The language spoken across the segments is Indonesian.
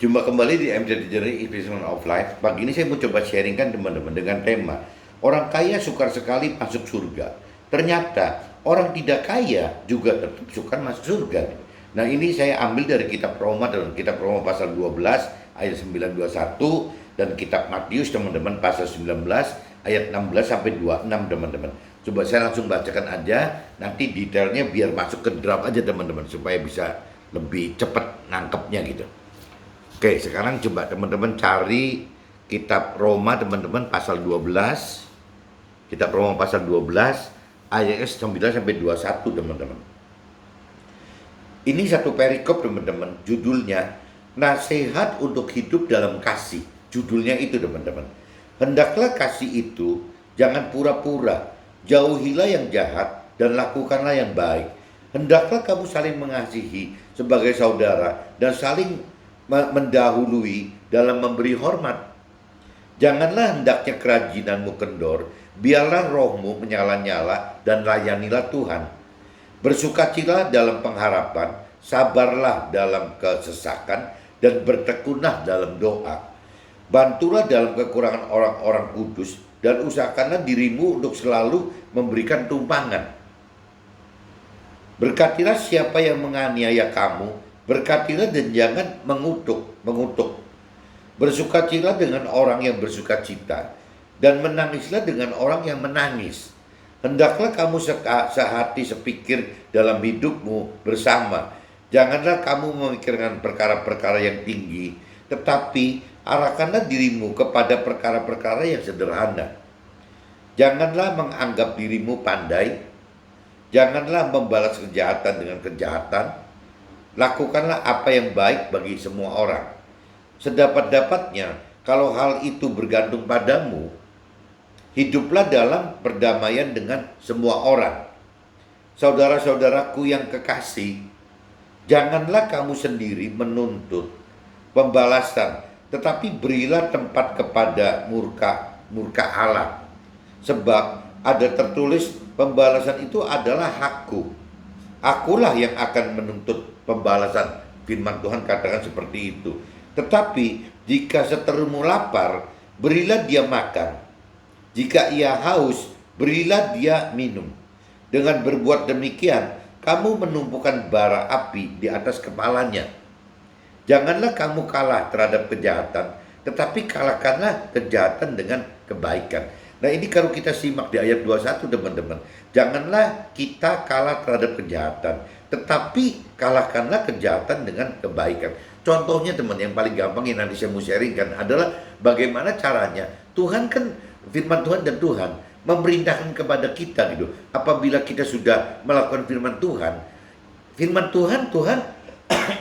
Jumpa kembali di MJ Journey Investment of Life. Pagi ini saya mau coba sharingkan teman-teman dengan tema orang kaya sukar sekali masuk surga. Ternyata orang tidak kaya juga tetap sukar masuk surga. Nah, ini saya ambil dari kitab Roma, dan kitab Roma pasal 12 ayat 921, dan kitab Matius teman-teman pasal 19 ayat 16 sampai 26 teman-teman. Coba saya langsung bacakan aja, nanti detailnya biar masuk ke draft aja teman-teman supaya bisa lebih cepat nangkepnya gitu. Oke, sekarang coba teman-teman cari kitab Roma teman-teman pasal 12. Kitab Roma pasal 12 ayat 9 sampai 21 teman-teman. Ini satu perikop teman-teman, judulnya Nasihat untuk Hidup dalam Kasih. Judulnya itu teman-teman. Hendaklah kasih itu jangan pura-pura, jauhilah yang jahat dan lakukanlah yang baik. Hendaklah kamu saling mengasihi sebagai saudara dan saling mendahului dalam memberi hormat. Janganlah hendaknya kerajinanmu kendor, biarlah rohmu menyala-nyala dan layanilah Tuhan. Bersukacitalah dalam pengharapan, sabarlah dalam kesesakan, dan bertekunlah dalam doa. Bantulah dalam kekurangan orang-orang kudus, dan usahakanlah dirimu untuk selalu memberikan tumpangan. Berkatilah siapa yang menganiaya kamu, berkatilah dan jangan mengutuk. Bersukacitalah dengan orang yang bersukacita, dan menangislah dengan orang yang menangis. Hendaklah kamu sehati sepikir dalam hidupmu bersama. Janganlah kamu memikirkan perkara-perkara yang tinggi, tetapi arahkanlah dirimu kepada perkara-perkara yang sederhana. Janganlah menganggap dirimu pandai. Janganlah membalas kejahatan dengan kejahatan. Lakukanlah apa yang baik bagi semua orang. Sedapat-dapatnya, kalau hal itu bergantung padamu, hiduplah dalam perdamaian dengan semua orang. Saudara-saudaraku yang kekasih, janganlah kamu sendiri menuntut pembalasan, tetapi berilah tempat kepada murka Allah. Sebab ada tertulis, pembalasan itu adalah hakku. Akulah yang akan menuntut pembalasan. Firman Tuhan katakan seperti itu. Tetapi jika seterumu lapar, berilah dia makan. Jika ia haus, berilah dia minum. Dengan berbuat demikian, kamu menumpukan bara api di atas kepalanya. Janganlah kamu kalah terhadap kejahatan, tetapi kalahkanlah kejahatan dengan kebaikan. Nah, ini kalau kita simak di ayat 21 teman-teman. Janganlah kita kalah terhadap kejahatan, tetapi kalahkanlah kejahatan dengan kebaikan. Contohnya teman, yang paling gampang yang nanti saya mau sharingkan adalah bagaimana caranya. Tuhan kan, firman Tuhan dan Tuhan memerintahkan kepada kita gitu. Apabila kita sudah melakukan firman Tuhan Tuhan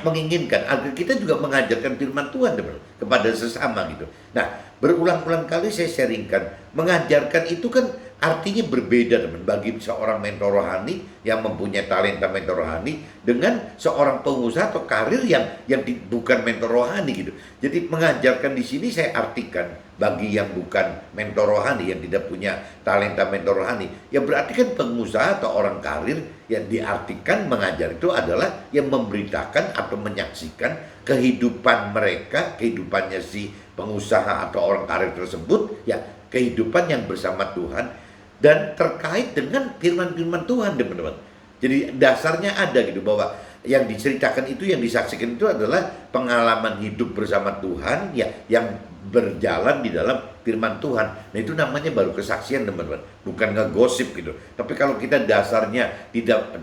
menginginkan agar kita juga mengajarkan firman Tuhan teman, kepada sesama gitu. Nah, berulang-ulang kali saya sharingkan, mengajarkan itu kan artinya berbeda teman, bagi seorang mentor rohani yang mempunyai talenta mentor rohani dengan seorang pengusaha atau karir yang bukan mentor rohani gitu. Jadi mengajarkan di sini saya artikan bagi yang bukan mentor rohani, yang tidak punya talenta mentor rohani, ya berarti kan pengusaha atau orang karir yang diartikan mengajar itu adalah yang memberitakan atau menyaksikan kehidupan mereka, kehidupannya si pengusaha atau orang karir tersebut, ya kehidupan yang bersama Tuhan dan terkait dengan firman-firman Tuhan teman-teman. Jadi dasarnya ada gitu, bahwa yang diceritakan itu, yang disaksikan itu adalah pengalaman hidup bersama Tuhan ya, yang berjalan di dalam firman Tuhan. Nah, itu namanya baru kesaksian teman-teman, bukan ngegosip gitu. Tapi kalau kita dasarnya tidak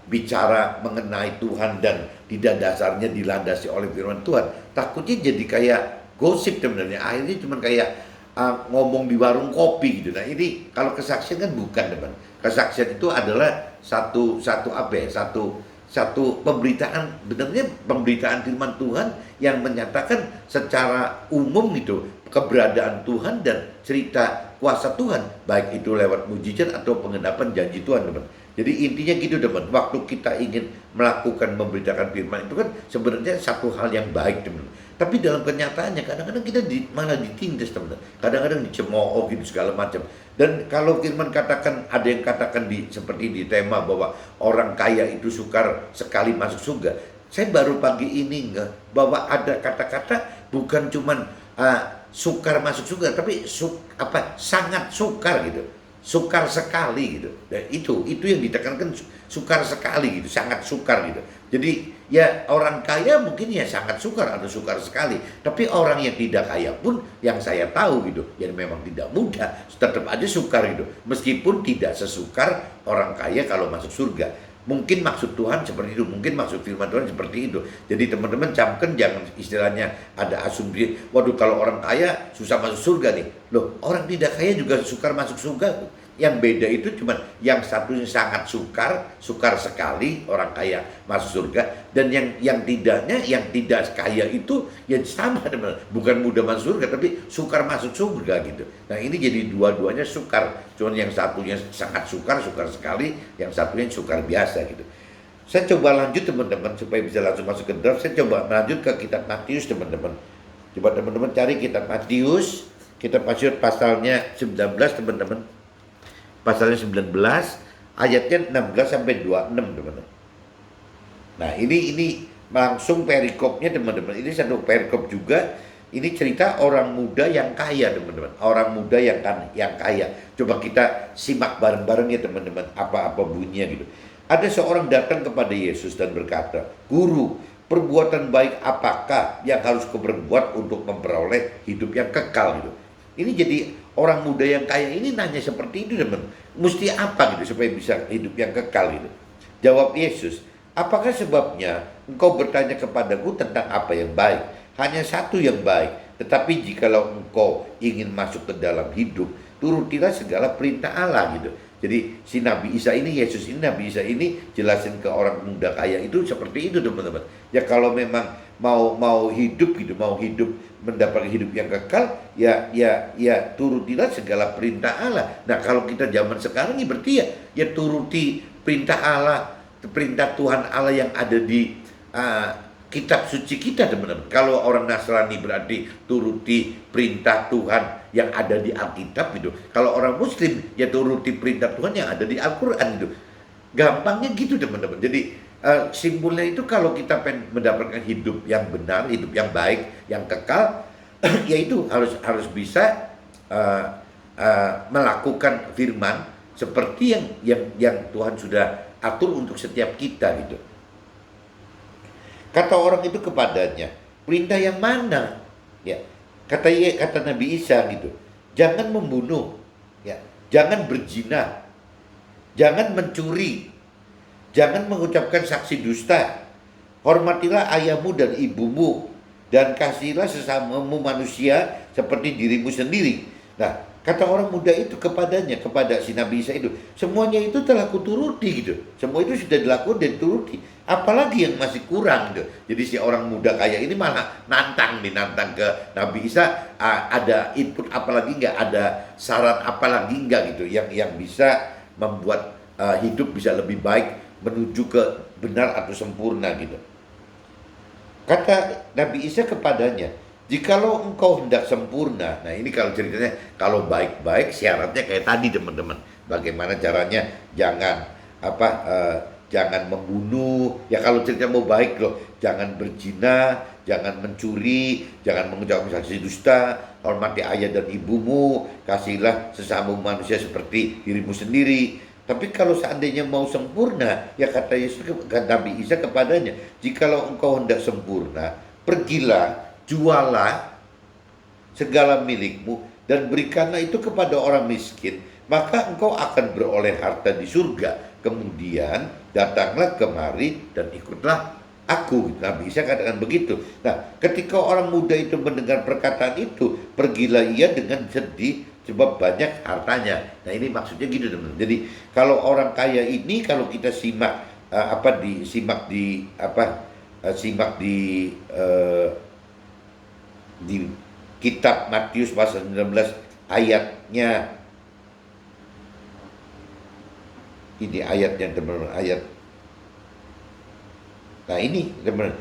bicara mengenai Tuhan dan tidak dasarnya dilandasi oleh firman Tuhan, takutnya jadi kayak gosip teman-teman. Akhirnya cuma kayak ngomong di warung kopi gitu. Nah, ini kalau kesaksian kan bukan teman. Kesaksian itu adalah satu pemberitaan, benarnya pemberitaan firman Tuhan yang menyatakan secara umum gitu keberadaan Tuhan dan cerita kuasa Tuhan, baik itu lewat mujizat atau pengendapan janji Tuhan teman. Jadi intinya gitu teman, waktu kita ingin melakukan memberitakan firman itu kan sebenarnya satu hal yang baik teman. Tapi dalam kenyataannya kadang-kadang kita malah ditindas teman, kadang-kadang dicemooh gitu segala macam. Dan kalau firman katakan, ada yang katakan seperti di tema bahwa orang kaya itu sukar sekali masuk surga. Saya baru pagi ini bahwa ada kata-kata bukan cuman sukar masuk surga, tapi sangat sukar gitu, sukar sekali gitu. Dan itu yang ditekankan, sukar sekali gitu, sangat sukar gitu. Jadi ya orang kaya mungkin ya sangat sukar atau sukar sekali, tapi orang yang tidak kaya pun yang saya tahu gitu, yang memang tidak mudah, tetap aja sukar gitu, meskipun tidak sesukar orang kaya kalau masuk surga. Mungkin maksud Tuhan seperti itu, mungkin maksud firman Tuhan seperti itu. Jadi teman-teman camkan, jangan istilahnya ada asumsi, waduh kalau orang kaya susah masuk surga nih. Loh, orang tidak kaya juga sukar masuk surga. Yang beda itu cuma yang satunya sangat sukar sekali orang kaya masuk surga, dan yang tidaknya, yang tidak kaya itu ya sama teman, bukan mudah masuk surga tapi sukar masuk surga gitu. Nah ini jadi dua-duanya sukar, cuma yang satunya sangat sukar sekali, yang satunya sukar biasa gitu. Saya coba lanjut teman-teman supaya bisa langsung masuk ke draft. Saya coba lanjut ke kitab Matius teman-teman. Coba teman-teman cari kitab Matius, kitab Matius pasalnya 19 teman-teman. Pasalnya 19 ayatnya 16 sampai 26 teman-teman. Nah ini langsung perikopnya teman-teman. Ini satu perikop juga. Ini cerita orang muda yang kaya teman-teman. Orang muda yang kaya. Coba kita simak bareng-bareng ya teman-teman, apa bunyinya gitu. Ada seorang datang kepada Yesus dan berkata, "Guru, perbuatan baik apakah yang harus kuperbuat untuk memperoleh hidup yang kekal?" gitu. Ini jadi orang muda yang kaya ini nanya seperti itu teman. Mesti apa gitu supaya bisa hidup yang kekal gitu. Jawab Yesus, "Apakah sebabnya engkau bertanya kepadaku tentang apa yang baik? Hanya satu yang baik. Tetapi jikalau engkau ingin masuk ke dalam hidup, turutilah segala perintah Allah," gitu. Jadi si Nabi Isa ini, Nabi Isa ini jelasin ke orang muda kaya itu seperti itu teman-teman. Ya kalau memang mau hidup gitu, mau hidup mendapatkan hidup yang kekal, ya turutilah segala perintah Allah. Nah kalau kita zaman sekarang ini berarti ya turuti perintah Allah, perintah Tuhan Allah yang ada di kitab suci kita teman-teman. Kalau orang Nasrani berarti turuti perintah Tuhan yang ada di Alkitab gitu. Kalau orang Muslim ya turuti perintah Tuhan yang ada di Al-Quran gitu. Gampangnya gitu teman-teman. Jadi simpulnya itu kalau kita pengen mendapatkan hidup yang benar, hidup yang baik, yang kekal, yaitu harus bisa melakukan firman seperti yang Tuhan sudah atur untuk setiap kita gitu. Kata orang itu kepadanya, "Perintah yang mana?" Ya, kata Nabi Isa gitu, "Jangan membunuh, ya, jangan berzina, jangan mencuri, jangan mengucapkan saksi dusta, hormatilah ayahmu dan ibumu, dan kasihilah sesamamu manusia seperti dirimu sendiri." Nah, kata orang muda itu kepadanya, kepada si Nabi Isa itu, "Semuanya itu telah kuturuti," gitu. Semua itu sudah dilakukan dan dituruti. Apalagi yang masih kurang gitu. Jadi si orang muda kaya ini malah nantang ke Nabi Isa, ada input apalagi nggak, ada saran apalagi nggak gitu yang bisa membuat hidup bisa lebih baik menuju ke benar atau sempurna gitu. Kata Nabi Isa kepadanya, "Jikalau engkau hendak sempurna," nah ini kalau ceritanya, kalau baik-baik syaratnya kayak tadi teman-teman. Bagaimana caranya? Jangan membunuh. Ya kalau cerita mau baik loh, jangan berzina, jangan mencuri, jangan mengucapkan saksi dusta, hormati ayah dan ibumu, kasihlah sesama manusia seperti dirimu sendiri. Tapi kalau seandainya mau sempurna, ya kata Nabi Isa kepadanya, "Jikalau engkau hendak sempurna, pergilah, jualah segala milikmu dan berikanlah itu kepada orang miskin, maka engkau akan beroleh harta di surga. Kemudian datanglah kemari dan ikutlah aku." Nabi Isa katakan begitu. Nah, ketika orang muda itu mendengar perkataan itu, pergilah ia dengan sedih sebab banyak hartanya. Nah, ini maksudnya gitu teman-teman. Jadi kalau orang kaya ini, kalau kita simak di kitab Matius pasal 19 ayatnya, ini ayatnya teman-teman, nah ini teman-teman,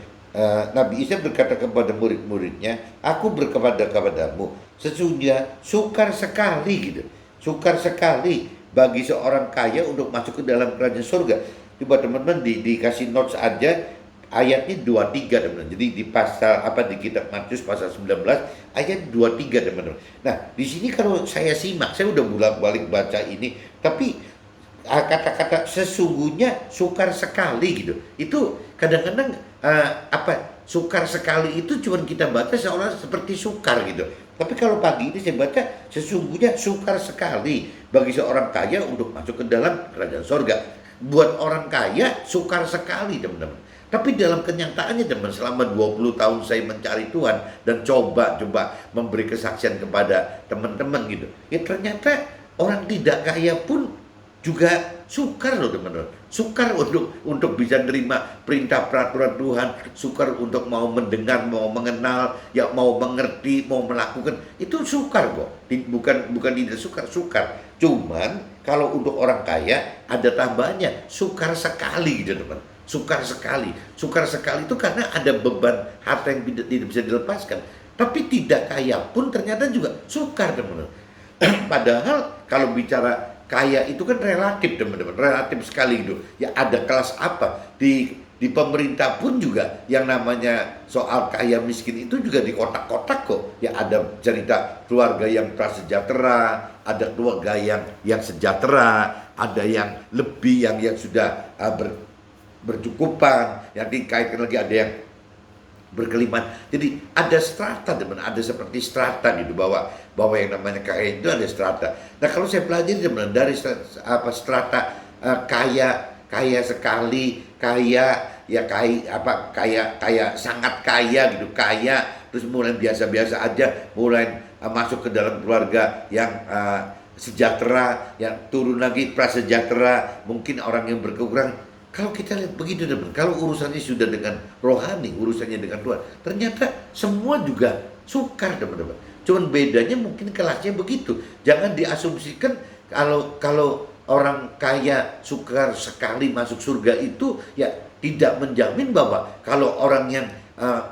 Nabi Isa berkata kepada murid-muridnya, "Aku berkata kepadamu, sesungguhnya sukar sekali gitu, sukar sekali bagi seorang kaya untuk masuk ke dalam kerajaan surga." Coba teman-teman dikasih notes aja, ayatnya 23 teman-teman. Jadi di pasal apa di kitab Matius pasal 19 ayat 23 teman-teman. Nah, di sini kalau saya simak, saya udah bolak-balik baca ini, tapi kata-kata sesungguhnya sukar sekali gitu. Itu kadang-kadang sukar sekali itu cuman kita baca seolah seperti sukar gitu. Tapi kalau pagi ini saya baca sesungguhnya sukar sekali bagi seorang kaya untuk masuk ke dalam kerajaan sorga. Buat orang kaya sukar sekali teman-teman. Tapi dalam kenyataannya teman, selama 20 tahun saya mencari Tuhan dan coba memberi kesaksian kepada teman-teman gitu. Ya ternyata orang tidak kaya pun juga sukar loh teman-teman. Sukar untuk bisa nerima perintah peraturan Tuhan, sukar untuk mau mendengar, mau mengenal, ya mau mengerti, mau melakukan. Itu sukar kok. Bukan tidak sukar. Cuman kalau untuk orang kaya ada tambahannya, sukar sekali gitu teman. Sukar sekali itu karena ada beban harta yang tidak bisa dilepaskan. Tapi tidak kaya pun ternyata juga sukar teman-teman. Padahal kalau bicara kaya itu kan relatif teman-teman, relatif sekali gitu. Ya ada kelas apa di pemerintah pun juga yang namanya soal kaya miskin itu juga di kotak-kotak kok. Ya ada cerita keluarga yang prasejahtera, ada keluarga yang sejahtera, ada yang lebih yang sudah bercukupan, yang dikaitkan lagi ada yang berkelimpahan. Jadi ada strata teman, ada seperti strata gitu, bahwa yang namanya kaya itu ada strata. Nah kalau saya pelajari teman dari strata kaya sekali, kaya sangat kaya gitu, kaya terus mulai biasa-biasa aja, mulai masuk ke dalam keluarga yang sejahtera, yang turun lagi prasejahtera, mungkin orang yang berkekurangan. Kalau kita lihat begitu teman, kalau urusannya sudah dengan rohani, urusannya dengan Tuhan, ternyata semua juga sukar teman-teman. Cuman bedanya mungkin kelasnya begitu. Jangan diasumsikan kalau orang kaya sukar sekali masuk surga itu ya tidak menjamin bahwa kalau orang yang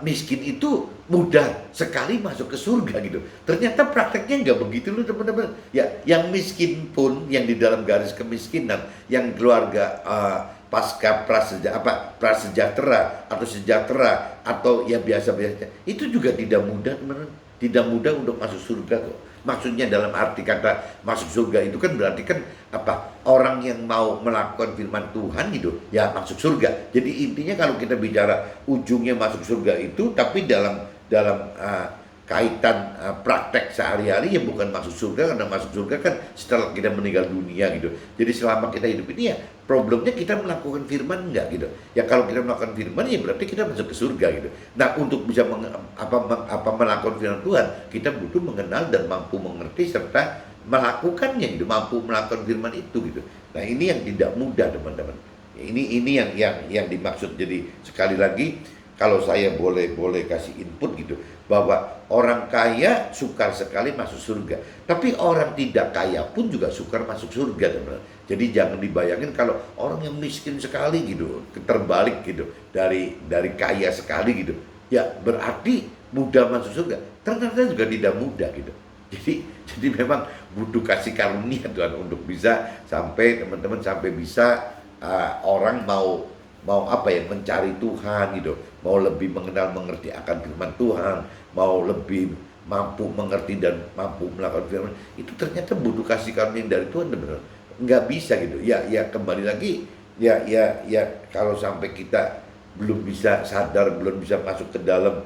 miskin itu mudah sekali masuk ke surga gitu. Ternyata prakteknya nggak begitu loh teman-teman. Ya, yang miskin pun, yang di dalam garis kemiskinan, yang keluarga pasca prasejahtera atau sejahtera atau ya biasa-biasa, itu juga tidak mudah teman-teman, tidak mudah untuk masuk surga kok. Maksudnya dalam arti kata masuk surga itu kan berarti kan orang yang mau melakukan firman Tuhan gitu ya masuk surga. Jadi intinya kalau kita bicara ujungnya masuk surga itu, tapi dalam kaitan praktek sehari-hari ya bukan masuk surga, karena masuk surga kan setelah kita meninggal dunia gitu. Jadi selama kita hidup ini ya problemnya kita melakukan firman enggak gitu. Ya kalau kita melakukan firman ya berarti kita masuk ke surga gitu. Nah untuk bisa melakukan firman Tuhan, kita butuh mengenal dan mampu mengerti serta melakukannya gitu, mampu melakukan firman itu gitu. Nah ini yang tidak mudah teman-teman. Ini yang dimaksud. Jadi sekali lagi kalau saya boleh kasih input gitu, bahwa orang kaya sukar sekali masuk surga, tapi orang tidak kaya pun juga sukar masuk surga teman-teman. Jadi jangan dibayangin kalau orang yang miskin sekali gitu, terbalik gitu, dari kaya sekali gitu, ya berarti mudah masuk surga. Ternyata juga tidak mudah gitu. Jadi memang butuh kasih karunia Tuhan untuk bisa sampai teman-teman sampai bisa orang mau mencari Tuhan gitu, mau lebih mengenal mengerti akan firman Tuhan, mau lebih mampu mengerti dan mampu melakukan firman itu, ternyata butuh kasih karunia dari Tuhan benar. Nggak bisa gitu. Ya kembali lagi ya kalau sampai kita belum bisa sadar, belum bisa masuk ke dalam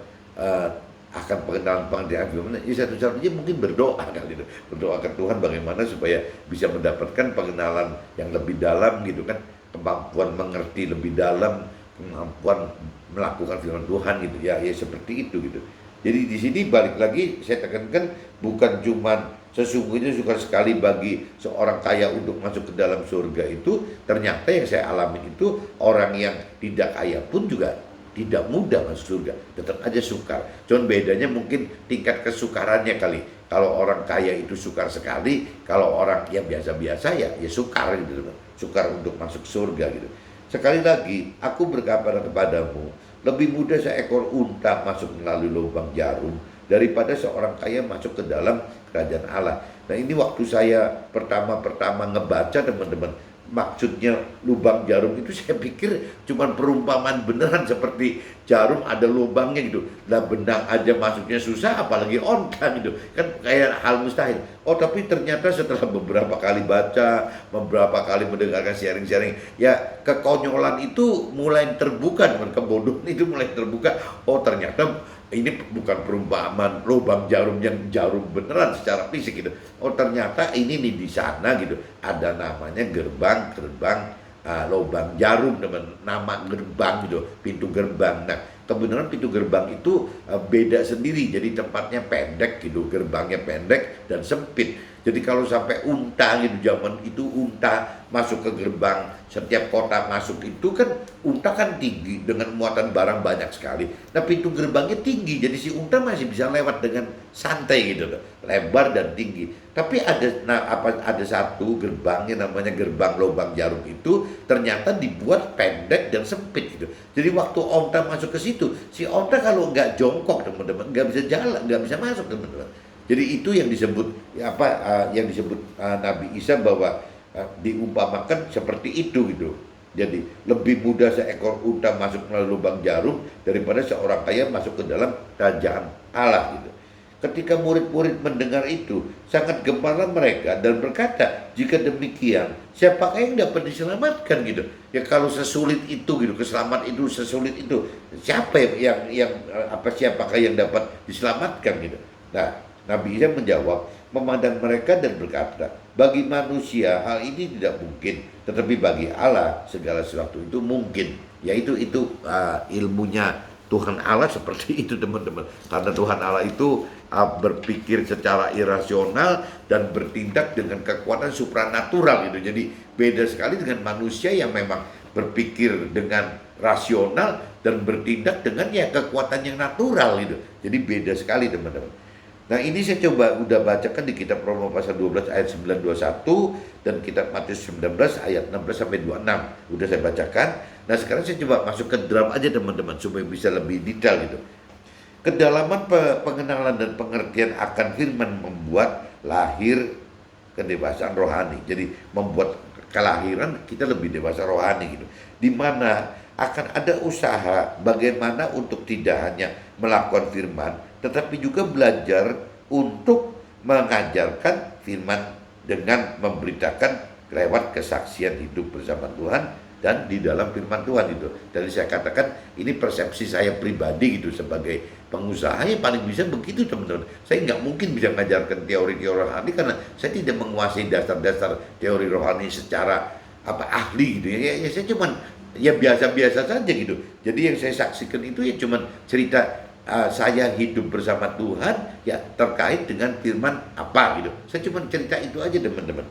akan pengenalan firman, ya satu-satunya mungkin berdoa kali itu. Berdoa ke Tuhan bagaimana supaya bisa mendapatkan pengenalan yang lebih dalam gitu kan, kemampuan mengerti lebih dalam, kemampuan melakukan firman Tuhan gitu ya seperti itu gitu. Jadi di sini balik lagi saya tekankan, bukan cuma sesungguhnya sukar sekali bagi seorang kaya untuk masuk ke dalam surga itu. Ternyata yang saya alami itu orang yang tidak kaya pun juga tidak mudah masuk surga, tetap aja sukar. Cuman bedanya mungkin tingkat kesukarannya kali. Kalau orang kaya itu sukar sekali, kalau orang yang biasa-biasa ya sukar gitu, sukar untuk masuk surga gitu. Sekali lagi, aku berkata kepadamu, lebih mudah seekor unta masuk melalui lubang jarum daripada seorang kaya masuk ke dalam kerajaan Allah. Nah ini waktu saya pertama ngebaca teman-teman, maksudnya lubang jarum itu saya pikir cuma perumpamaan beneran seperti jarum ada lubangnya gitu. Lah benang aja masuknya susah apalagi onta gitu. Kan kayak hal mustahil. Oh tapi ternyata setelah beberapa kali baca, beberapa kali mendengarkan sharing-sharing, ya kekonyolan itu mulai terbuka, dengan kebodohan itu mulai terbuka. Oh ternyata ini bukan perumpamaan lubang jarum yang jarum beneran secara fisik gitu. Oh ternyata ini nih di sana gitu ada namanya gerbang lubang jarum dengan nama gerbang gitu, pintu gerbang. Nah kebenaran pintu gerbang itu beda sendiri, jadi tempatnya pendek gitu, gerbangnya pendek dan sempit. Jadi kalau sampai unta gitu, zaman itu unta masuk ke gerbang, setiap kota masuk itu kan unta kan tinggi dengan muatan barang banyak sekali. Nah pintu gerbangnya tinggi, jadi si unta masih bisa lewat dengan santai gitu loh, lebar dan tinggi. Tapi ada satu gerbangnya namanya gerbang lubang jarum itu ternyata dibuat pendek dan sempit gitu. Jadi waktu onta masuk ke situ, si onta kalau nggak jongkok teman-teman nggak bisa jalan, nggak bisa masuk teman-teman. Jadi itu yang disebut Nabi Isa bahwa diumpamakan seperti itu gitu. Jadi lebih mudah seekor unta masuk melalui lubang jarum daripada seorang kaya masuk ke dalam kerajaan Allah gitu. Ketika murid-murid mendengar itu, sangat gempar mereka dan berkata, jika demikian, siapakah yang dapat diselamatkan gitu? Ya kalau sesulit itu gitu, keselamat itu sesulit itu, siapakah yang dapat diselamatkan gitu? Nah, Nabi Isa menjawab, memandang mereka dan berkata, bagi manusia hal ini tidak mungkin, tetapi bagi Allah segala sesuatu itu mungkin. Yaitu ilmunya Tuhan Allah seperti itu teman-teman. Karena Tuhan Allah itu berpikir secara irasional dan bertindak dengan kekuatan supranatural gitu. Jadi beda sekali dengan manusia yang memang berpikir dengan rasional dan bertindak dengan kekuatan yang natural gitu. Jadi beda sekali teman-teman. Nah ini saya coba udah bacakan di kitab Roma pasal 12 ayat 921 dan kitab Matius 19 ayat 16 sampai 26. Udah saya bacakan. Nah sekarang saya coba masuk ke dalam aja teman-teman supaya bisa lebih detail gitu. Kedalaman pengenalan dan pengertian akan firman membuat lahir kedewasaan rohani. Jadi membuat kelahiran kita lebih dewasa rohani gitu. Di mana akan ada usaha bagaimana untuk tidak hanya melakukan firman tetapi juga belajar untuk mengajarkan firman dengan memberitakan lewat kesaksian hidup bersama Tuhan dan di dalam firman Tuhan itu. Jadi saya katakan ini persepsi saya pribadi gitu sebagai pengusaha yang paling bisa begitu teman-teman. Saya nggak mungkin bisa mengajarkan teori-teori rohani karena saya tidak menguasai dasar-dasar teori rohani secara ahli gitu ya. Saya cuman biasa-biasa saja gitu. Jadi yang saya saksikan itu cuman cerita saya hidup bersama Tuhan terkait dengan firman apa gitu. Saya cuma cerita itu aja teman-teman.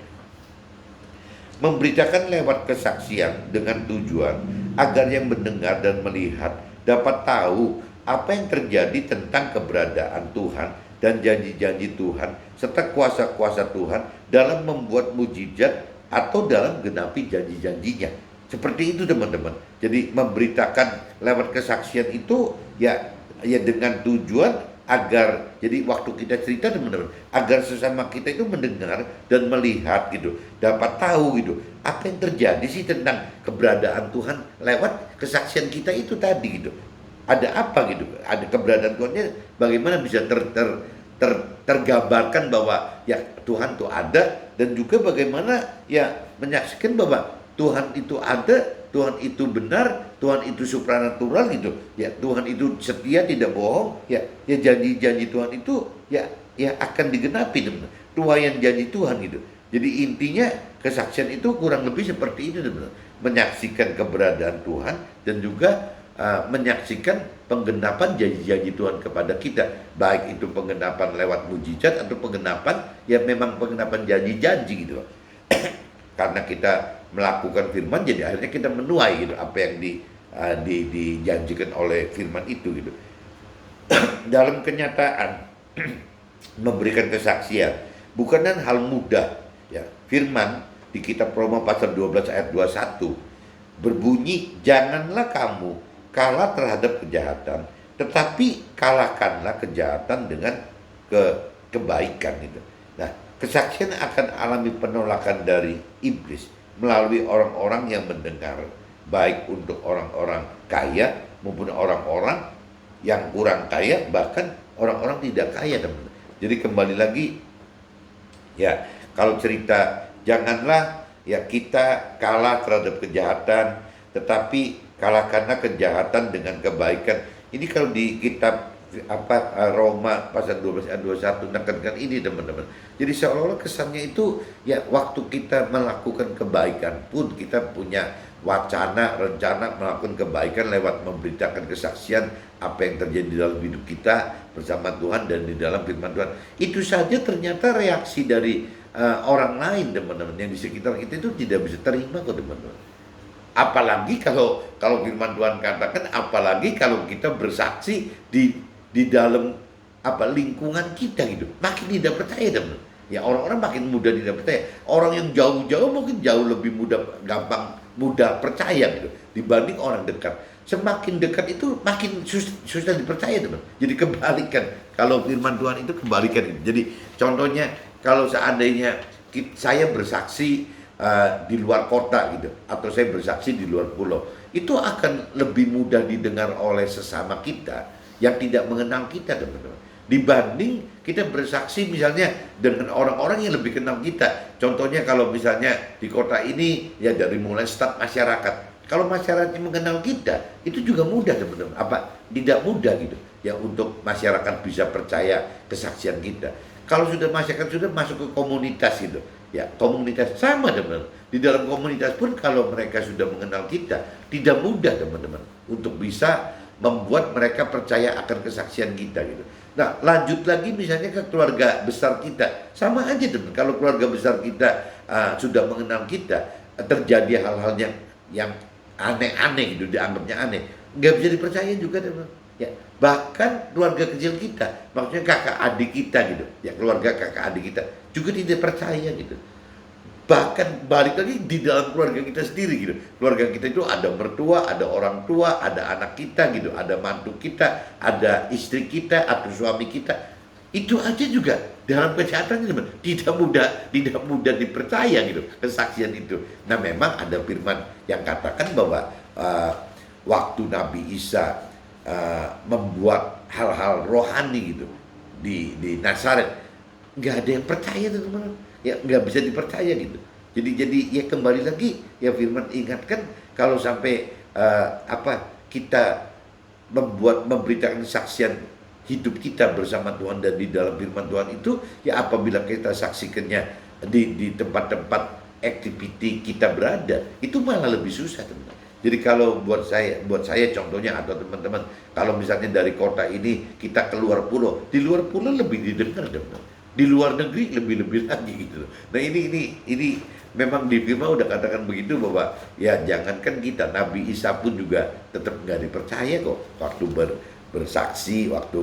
Memberitakan lewat kesaksian dengan tujuan agar yang mendengar dan melihat dapat tahu apa yang terjadi tentang keberadaan Tuhan dan janji-janji Tuhan serta kuasa-kuasa Tuhan dalam membuat mujizat atau dalam genapi janji-janjinya. Seperti itu teman-teman. Jadi memberitakan lewat kesaksian itu ya dengan tujuan agar jadi waktu kita cerita teman-teman agar sesama kita itu mendengar dan melihat gitu, dapat tahu gitu apa yang terjadi sih tentang keberadaan Tuhan lewat kesaksian kita itu tadi gitu. Ada apa gitu, ada keberadaan Tuhannya bagaimana bisa tergambarkan bahwa ya Tuhan itu ada dan juga bagaimana menyaksikan bahwa Tuhan itu ada, Tuhan itu benar, Tuhan itu supranatural gitu. Ya Tuhan itu setia, tidak bohong. Ya janji-janji Tuhan itu ya akan digenapi teman. Tuayan janji Tuhan gitu. Jadi intinya kesaksian itu kurang lebih seperti itu teman. Menyaksikan keberadaan Tuhan dan juga menyaksikan penggenapan janji-janji Tuhan kepada kita. Baik itu penggenapan lewat mujizat atau penggenapan memang penggenapan janji-janji gitu. Karena kita melakukan firman jadi akhirnya kita menuai gitu apa yang dijanjikan oleh firman itu gitu. Dalam kenyataan memberikan kesaksian bukanlah hal mudah ya. Firman di kitab Roma pasal 12 ayat 21 berbunyi, janganlah kamu kalah terhadap kejahatan, tetapi kalahkanlah kejahatan dengan kebaikan itu. Nah, kesaksian akan alami penolakan dari iblis melalui orang-orang yang mendengar, baik untuk orang-orang kaya maupun orang-orang yang kurang kaya, bahkan orang-orang tidak kaya, teman. Jadi kembali lagi, ya, kalau cerita, janganlah ya kita kalah terhadap kejahatan, tetapi kalahkanlah kejahatan dengan kebaikan. Ini kalau di kitab Roma pasal 12 ayat 21 menekankan ini, teman-teman. Jadi seolah-olah kesannya itu ya waktu kita melakukan kebaikan pun kita punya wacana, rencana melakukan kebaikan lewat memberitakan kesaksian apa yang terjadi di dalam hidup kita bersama Tuhan dan di dalam firman Tuhan. Itu saja ternyata reaksi dari orang lain, teman-teman, yang di sekitar kita itu tidak bisa terima kok, teman-teman. Apalagi kalau firman Tuhan katakan, apalagi kalau kita bersaksi di dalam lingkungan kita gitu, makin tidak percaya, teman. Ya, orang-orang makin mudah tidak percaya. Orang yang jauh-jauh mungkin jauh lebih mudah percaya gitu dibanding orang dekat. Semakin dekat itu makin susah dipercaya, teman. Jadi kebalikan, kalau firman Tuhan itu kebalikan gitu. Jadi contohnya, kalau seandainya saya bersaksi di luar kota gitu, atau saya bersaksi di luar pulau, itu akan lebih mudah didengar oleh sesama kita yang tidak mengenal kita, teman-teman, dibanding kita bersaksi misalnya dengan orang-orang yang lebih kenal kita. Contohnya kalau misalnya di kota ini ya dari mulai staf masyarakat, kalau masyarakat mengenal kita, itu juga mudah, teman-teman. Tidak mudah gitu ya untuk masyarakat bisa percaya kesaksian kita. Kalau sudah masyarakat sudah masuk ke komunitas gitu, ya komunitas sama, teman-teman. Di dalam komunitas pun kalau mereka sudah mengenal kita, tidak mudah, teman-teman, untuk bisa membuat mereka percaya akan kesaksian kita gitu. Nah, lanjut lagi misalnya ke keluarga besar kita, sama aja, teman. Kalau keluarga besar kita sudah mengenal kita, terjadi hal-hal yang aneh-aneh gitu, dianggapnya aneh, nggak bisa dipercaya juga, teman. Ya, bahkan keluarga kecil kita, maksudnya kakak adik kita gitu, ya keluarga kakak adik kita juga tidak percaya gitu. Bahkan balik lagi di dalam keluarga kita sendiri gitu, keluarga kita itu ada mertua, ada orang tua, ada anak kita gitu, ada mantu kita, ada istri kita atau suami kita. Itu aja juga dalam kesehatan tidak mudah dipercaya gitu kesaksian itu. Nah, memang ada firman yang katakan bahwa waktu Nabi Isa membuat hal-hal rohani gitu di Nazaret, nggak ada yang percaya, teman-teman. Ya nggak bisa dipercaya gitu. Jadi ya kembali lagi ya firman ingatkan, kalau sampai kita memberitakan kesaksian hidup kita bersama Tuhan dan di dalam firman Tuhan itu, ya apabila kita saksikannya di tempat-tempat activity kita berada, itu malah lebih susah, teman-teman. Jadi kalau buat saya contohnya, atau teman-teman, kalau misalnya dari kota ini kita keluar pulau, di luar pulau lebih didengar, teman-teman. Di luar negeri lebih-lebih lagi gitu loh. Nah, ini memang di firman udah katakan begitu, bahwa ya jangankan kita, Nabi Isa pun juga tetap nggak dipercaya kok waktu bersaksi, waktu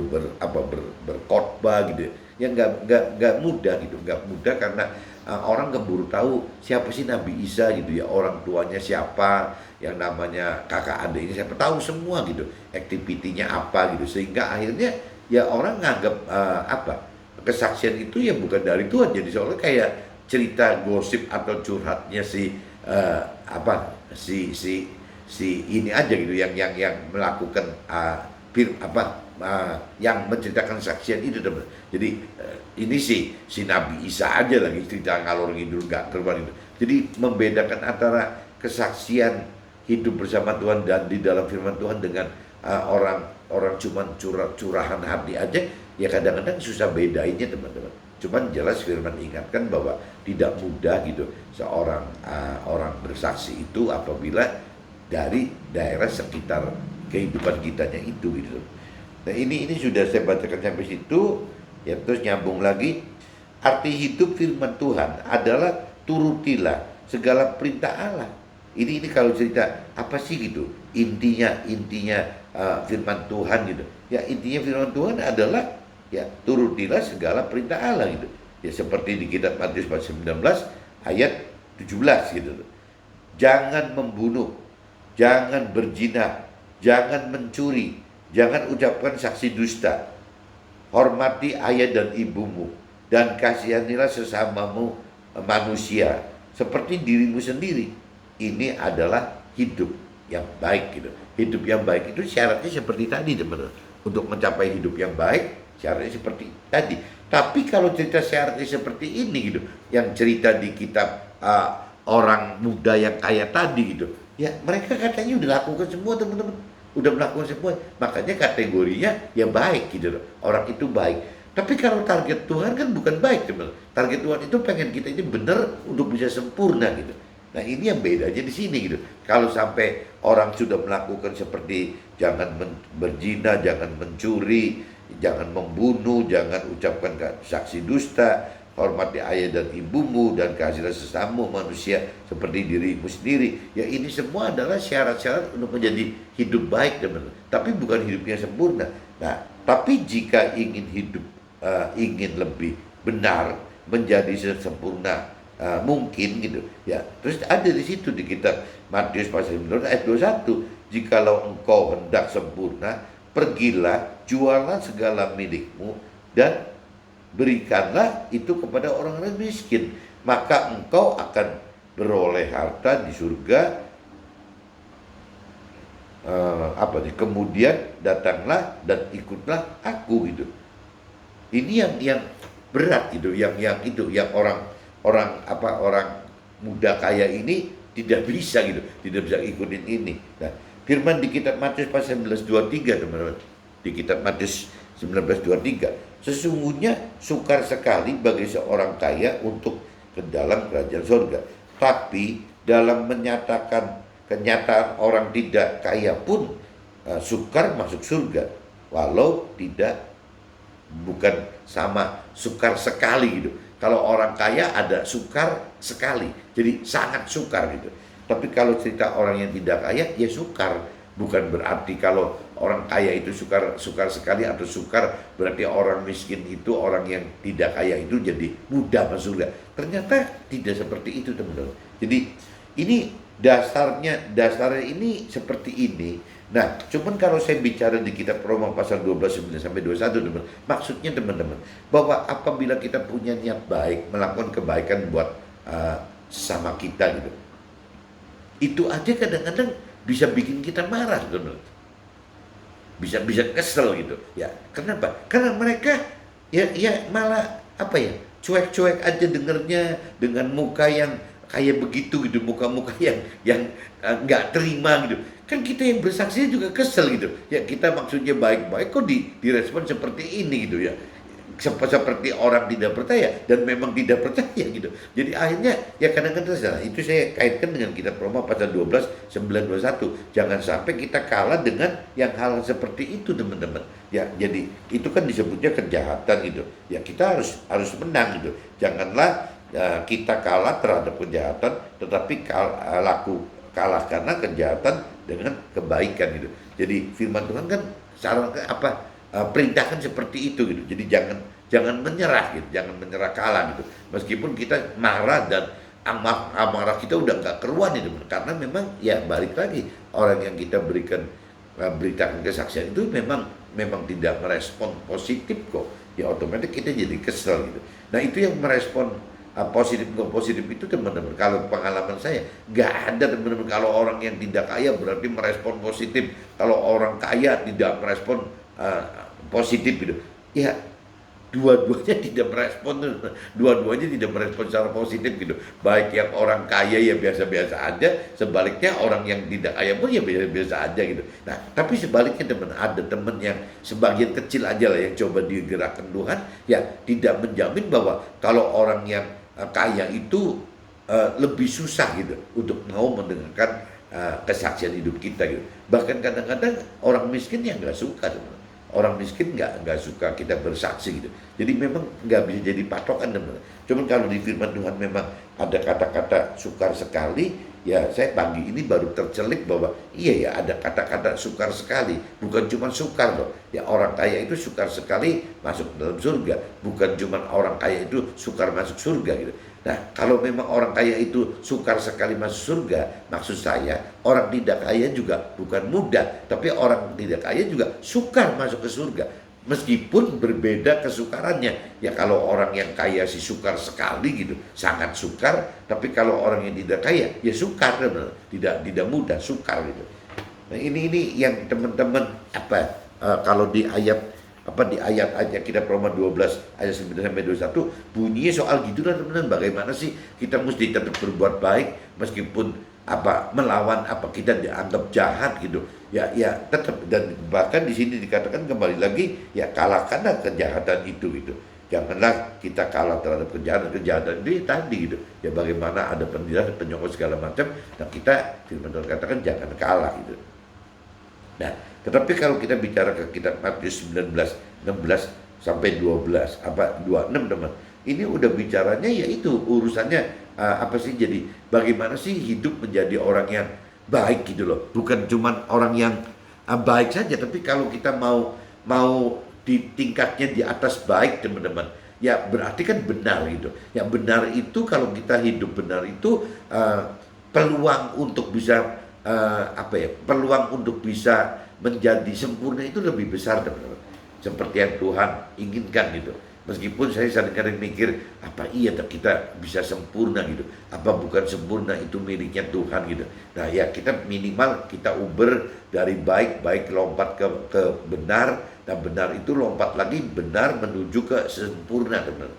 berkhotbah gitu. Ya nggak mudah gitu, nggak mudah karena orang keburu tahu siapa sih Nabi Isa gitu ya, orang tuanya siapa, yang namanya kakak adiknya siapa, tahu semua gitu, aktivitinya apa gitu, sehingga akhirnya ya orang nganggap kesaksian itu ya bukan dari Tuhan. Jadi soalnya kayak cerita gosip atau curhatnya si ini aja gitu, yang melakukan yang menceritakan kesaksian itu, teman. Jadi ini si Nabi Isa aja lagi cerita ngalor ngidul nggak keluar itu. Jadi membedakan antara kesaksian hidup bersama Tuhan dan di dalam firman Tuhan dengan orang cuman curahan hati aja, ya kadang-kadang susah bedainnya, teman-teman. Cuman jelas firman ingatkan bahwa tidak mudah gitu seorang orang bersaksi itu apabila dari daerah sekitar kehidupan kitanya itu gitu. Nah, ini sudah saya bacakan sampai situ, ya. Terus nyambung lagi, arti hidup firman Tuhan adalah turutilah segala perintah Allah. Ini kalau cerita apa sih gitu intinya firman Tuhan gitu. Ya intinya firman Tuhan adalah ya turutilah segala perintah Allah gitu. Ya seperti di kitab Matius pasal 19 ayat 17 gitu. Jangan membunuh, jangan berzina, jangan mencuri, jangan ucapkan saksi dusta. Hormati ayah dan ibumu dan kasihanilah sesamamu manusia seperti dirimu sendiri. Ini adalah hidup yang baik gitu. Hidup yang baik itu syaratnya seperti tadi teman-teman. Untuk mencapai hidup yang baik syaratnya seperti tadi. Tapi kalau cerita syaratnya seperti ini gitu, yang cerita di kitab orang muda yang kaya tadi gitu, ya mereka katanya udah lakukan semua teman-teman, udah melakukan semua, makanya kategorinya ya baik gitu loh, orang itu baik. Tapi kalau target Tuhan kan bukan baik teman. Target Tuhan itu pengen kita ini benar untuk bisa sempurna gitu. Nah ini yang bedanya di sini gitu. Kalau sampai orang sudah melakukan seperti jangan berzina, jangan mencuri, jangan membunuh, jangan ucapkan saksi dusta, hormati ayah dan ibumu, dan kasihlah sesamamu manusia seperti dirimu sendiri. Ya ini semua adalah syarat-syarat untuk menjadi hidup baik teman-teman. Tapi bukan hidupnya sempurna. Nah, tapi jika ingin hidup ingin lebih benar, menjadi sesempurna mungkin gitu ya, terus ada di situ di kitab Matius pasal 9 ayat 21, jikalau engkau hendak sempurna, pergilah, jualah segala milikmu dan berikanlah itu kepada orang-orang miskin, maka engkau akan beroleh harta di surga. Kemudian datanglah dan ikutlah aku gitu. Ini yang berat gitu, yang orang muda kaya ini tidak bisa gitu, tidak bisa ikutin ini. Nah, firman di kitab Matius pasal 19:23 teman-teman, di kitab Matius 19:23, sesungguhnya sukar sekali bagi seorang kaya untuk ke dalam kerajaan surga. Tapi dalam menyatakan kenyataan orang tidak kaya pun sukar masuk surga, walau bukan sama sukar sekali gitu. Kalau orang kaya ada sukar sekali, jadi sangat sukar gitu. Tapi kalau cerita orang yang tidak kaya, ya sukar. Bukan berarti kalau orang kaya itu sukar sekali atau sukar berarti orang miskin itu, orang yang tidak kaya itu jadi mudah masuk surga. Ternyata tidak seperti itu teman-teman. Jadi ini dasarnya ini seperti ini. Nah, cuman kalau saya bicara di kitab Roma pasal 12 sampai 21 teman, maksudnya teman-teman bahwa apabila kita punya niat baik, melakukan kebaikan buat sama kita gitu, itu aja kadang-kadang bisa bikin kita marah teman, bisa kesel gitu ya. Kenapa? Karena mereka ya malah cuek-cuek aja dengernya, dengan muka yang kayak begitu gitu, muka-muka yang nggak terima gitu. Kan kita yang bersaksi juga kesel gitu. Ya kita maksudnya baik-baik kok direspon seperti ini gitu ya. Seperti orang tidak percaya, dan memang tidak percaya gitu. Jadi akhirnya ya kadang-kadang itu saya kaitkan dengan kitab Roma pasal 12 9-21. Jangan sampai kita kalah dengan yang hal seperti itu teman-teman. Ya jadi itu kan disebutnya kejahatan gitu. Ya kita harus menang gitu. Janganlah kita kalah terhadap kejahatan, tetapi kalah karena kejahatan dengan kebaikan gitu. Jadi firman Tuhan kan perintahkan seperti itu gitu. Jadi jangan menyerah gitu, jangan menyerah kalah gitu. Meskipun kita marah dan amarah kita udah nggak keruan itu, karena memang ya balik lagi, orang yang kita beritakan kesaksian itu memang tidak merespon positif kok. Ya otomatis kita jadi kesel gitu. Nah itu yang merespon positif nggak positif itu teman-teman, kalau pengalaman saya nggak ada teman-teman. Kalau orang yang tidak kaya berarti merespon positif, kalau orang kaya tidak merespon positif gitu ya. Dua-duanya tidak merespon secara positif gitu. Baik yang orang kaya ya biasa-biasa aja, sebaliknya orang yang tidak kaya pun ya biasa-biasa aja gitu. Nah tapi sebaliknya teman, ada teman yang sebagian kecil aja lah yang coba digerakkan Tuhan, ya tidak menjamin bahwa kalau orang yang kaya itu lebih susah gitu untuk mau mendengarkan kesaksian hidup kita gitu. Bahkan kadang-kadang orang miskin yang nggak suka teman. Orang miskin nggak suka kita bersaksi gitu. Jadi memang nggak bisa jadi patokan teman. Cuman kalau di firman Tuhan memang ada kata-kata sukar sekali, ya saya pagi ini baru tercelik bahwa iya ya ada kata-kata sukar sekali. Bukan cuma sukar loh. Ya orang kaya itu sukar sekali masuk dalam surga. Bukan cuma orang kaya itu sukar masuk surga gitu. Nah, kalau memang orang kaya itu sukar sekali masuk surga, maksud saya orang tidak kaya juga bukan mudah, tapi orang tidak kaya juga sukar masuk ke surga. meskipun berbeda kesukarannya. Ya kalau orang yang kaya sih sukar sekali gitu, sangat sukar. Tapi kalau orang yang tidak kaya, ya sukar, tidak mudah sukar gitu. Nah ini yang teman-teman kalau di ayat aja kita Roma 12 ayat 9 sampai 21 bunyinya soal gitulah teman-teman, bagaimana sih kita mesti tetap berbuat baik meskipun melawan kita dianggap jahat gitu. Ya tetap, dan bahkan di sini dikatakan kembali lagi ya kalahkanlah kejahatan itu gitu. Janganlah kita kalah terhadap kejahatan itu tadi gitu. Ya bagaimana ada pendirian, penyokong segala macam, dan kita firman Tuhan katakan jangan kalah gitu. Nah, tetapi kalau kita bicara ke kitab Matius 19, 16 sampai 12, 26 teman. Ini udah bicaranya yaitu urusannya jadi bagaimana sih hidup menjadi orang yang baik gitu loh. Bukan cuman orang yang baik saja, tapi kalau kita mau di tingkatnya di atas baik teman-teman. Ya berarti kan benar gitu. Ya benar itu kalau kita hidup benar itu peluang untuk bisa peluang untuk bisa menjadi sempurna itu lebih besar teman-teman. Seperti yang Tuhan inginkan gitu. Meskipun saya sering mikir iya kita bisa sempurna gitu, bukan sempurna itu miliknya Tuhan gitu. Nah ya kita minimal kita uber dari baik lompat ke benar, dan benar itu lompat lagi benar menuju ke sempurna teman-teman.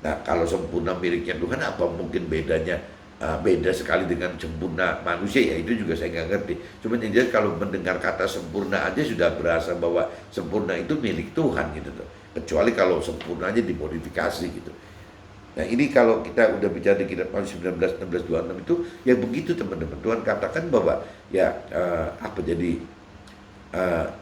Nah kalau sempurna miliknya Tuhan apa mungkin bedanya beda sekali dengan sempurna manusia, ya itu juga saya nggak ngerti. Cuma yang jelas kalau mendengar kata sempurna aja sudah berasa bahwa sempurna itu milik Tuhan gitu tuh. Kecuali kalau sempurnanya dimodifikasi gitu. Nah ini kalau kita udah bicara di kitab Matius 19, 16, 26 itu ya begitu teman-teman. Tuhan katakan bahwa ya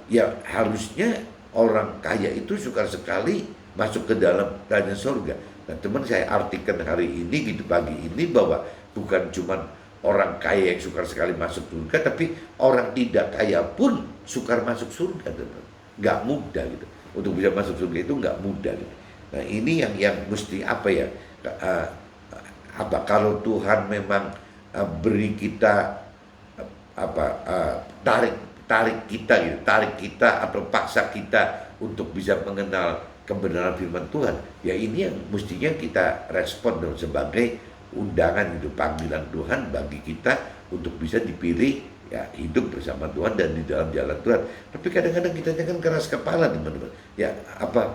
ya harusnya orang kaya itu sukar sekali masuk ke dalam kerajaan surga. Nah teman saya artikan hari ini gitu pagi ini bahwa bukan cuma orang kaya yang sukar sekali masuk surga, tapi orang tidak kaya pun sukar masuk surga teman. Nggak mudah gitu. Untuk bisa masuk surga itu nggak mudah gitu. Nah ini yang mesti kalau Tuhan memang beri kita tarik kita atau paksa kita untuk bisa mengenal kebenaran firman Tuhan, ya ini yang mestinya kita respon sebagai undangan itu, panggilan Tuhan bagi kita untuk bisa dipilih ya hidup bersama Tuhan dan di dalam jalan Tuhan. Tapi kadang-kadang kita kan keras kepala teman-teman. Ya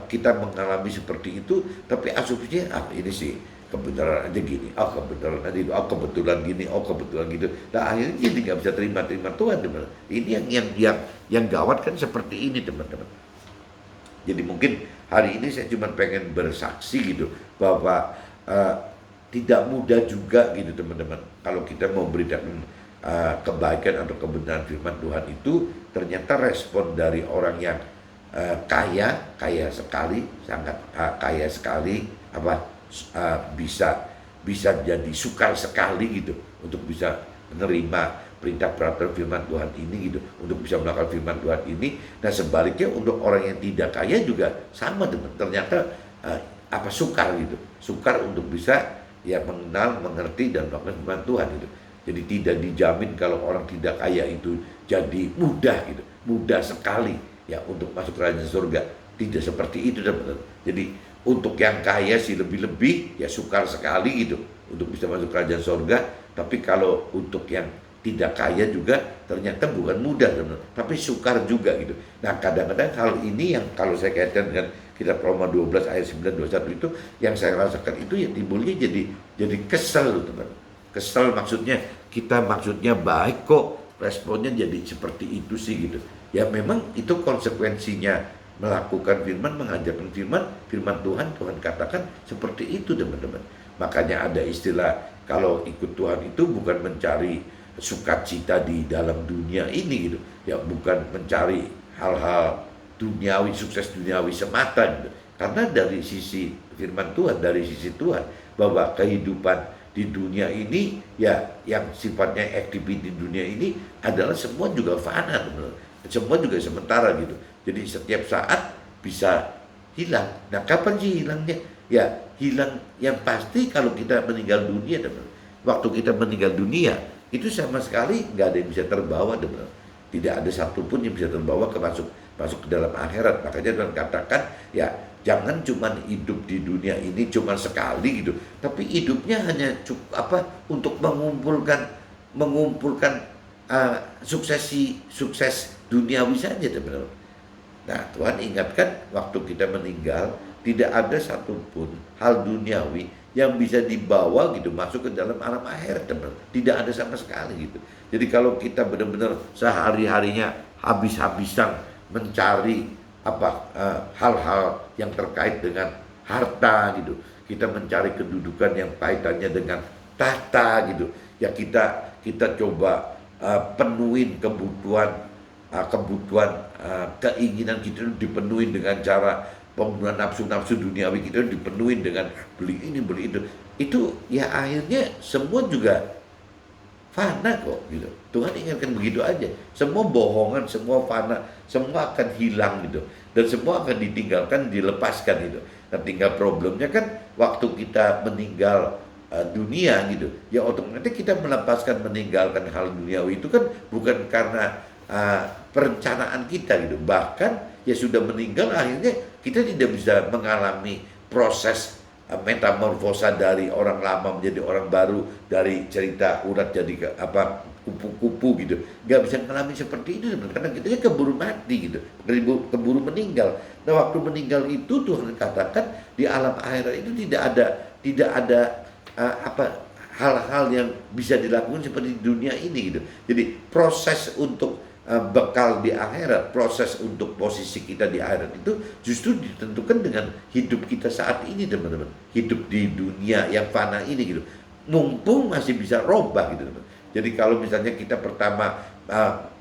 kita mengalami seperti itu, tapi asumsinya ini sih kebenaran aja gini, kebenaran aja itu, kebetulan gini, kebetulan gitu. Nah akhirnya jadi nggak bisa terima Tuhan teman-teman. Ini yang gawat kan seperti ini teman-teman. Jadi mungkin hari ini saya cuma pengen bersaksi gitu bahwa tidak mudah juga gitu teman-teman. Kalau kita mau beritakan kebaikan atau kebenaran firman Tuhan itu, ternyata respon dari orang yang kaya sekali, sangat kaya sekali, bisa jadi sukar sekali gitu untuk bisa menerima perintah peraturan firman Tuhan ini gitu, untuk bisa melakukan firman Tuhan ini. Nah sebaliknya untuk orang yang tidak kaya juga sama teman, ternyata sukar gitu, sukar untuk bisa ya mengenal, mengerti dan melakukan firman Tuhan gitu. Jadi tidak dijamin kalau orang tidak kaya itu jadi mudah gitu, mudah sekali ya untuk masuk kerajaan surga. Tidak seperti itu teman-teman. Jadi untuk yang kaya sih lebih-lebih ya sukar sekali gitu untuk bisa masuk kerajaan surga. Tapi kalau untuk yang tidak kaya juga ternyata bukan mudah teman-teman, tapi sukar juga gitu. Nah kadang-kadang hal ini yang kalau saya kaitkan dengan kitab Roma 12 ayat 9, 21 itu yang saya rasakan itu ya timbulnya jadi kesel teman-teman. Kesel maksudnya maksudnya baik kok, responnya jadi seperti itu sih gitu. Ya memang itu konsekuensinya melakukan firman, mengajarkan firman Tuhan katakan seperti itu teman-teman. Makanya ada istilah kalau ikut Tuhan itu bukan mencari sukacita di dalam dunia ini gitu. Ya bukan mencari hal-hal duniawi, sukses duniawi semata gitu. Karena dari sisi firman Tuhan, dari sisi Tuhan bahwa kehidupan di dunia ini ya yang sifatnya activity di dunia ini adalah semua juga fana, semua juga sementara gitu. Jadi setiap saat bisa hilang. Nah kapan sih hilangnya? Ya hilang yang pasti kalau kita meninggal dunia teman. Waktu kita meninggal dunia itu sama sekali nggak ada yang bisa terbawa teman. Tidak ada satupun yang bisa terbawa ke masuk masuk ke dalam akhirat. Makanya Tuhan katakan ya jangan cuma hidup di dunia ini cuma sekali gitu, tapi hidupnya hanya untuk mengumpulkan sukses duniawi saja, teman-teman. Nah, Tuhan ingatkan waktu kita meninggal tidak ada satupun hal duniawi yang bisa dibawa gitu masuk ke dalam alam akhirat, teman. Tidak ada sama sekali gitu. Jadi kalau kita benar-benar sehari-harinya habis-habisan mencari hal-hal yang terkait dengan harta gitu, kita mencari kedudukan yang kaitannya dengan tahta gitu, ya kita coba penuhin kebutuhan keinginan kita dipenuhi dengan cara pembunuhan nafsu-nafsu duniawi kita dipenuhi dengan beli ini beli itu ya akhirnya semua juga fana kok gitu. Tuhan ingatkan begitu aja, semua bohongan, semua fana, semua akan hilang gitu, dan semua akan ditinggalkan, dilepaskan gitu. Nah, tinggal problemnya kan waktu kita meninggal dunia gitu, ya otomatis kita melepaskan, meninggalkan hal duniawi itu kan bukan karena perencanaan kita gitu, bahkan ya sudah meninggal akhirnya kita tidak bisa mengalami proses metamorfosa dari orang lama menjadi orang baru, dari cerita urat jadi kupu-kupu gitu, nggak bisa mengalami seperti itu karena kita keburu mati gitu, keburu meninggal. Nah, waktu meninggal itu Tuhan katakan di alam akhirat itu tidak ada hal-hal yang bisa dilakukan seperti di dunia ini gitu. Jadi proses untuk bekal di akhirat, proses untuk posisi kita di akhirat itu justru ditentukan dengan hidup kita saat ini, teman-teman. Hidup di dunia yang fana ini gitu. Mumpung masih bisa robah gitu, teman. Jadi kalau misalnya kita pertama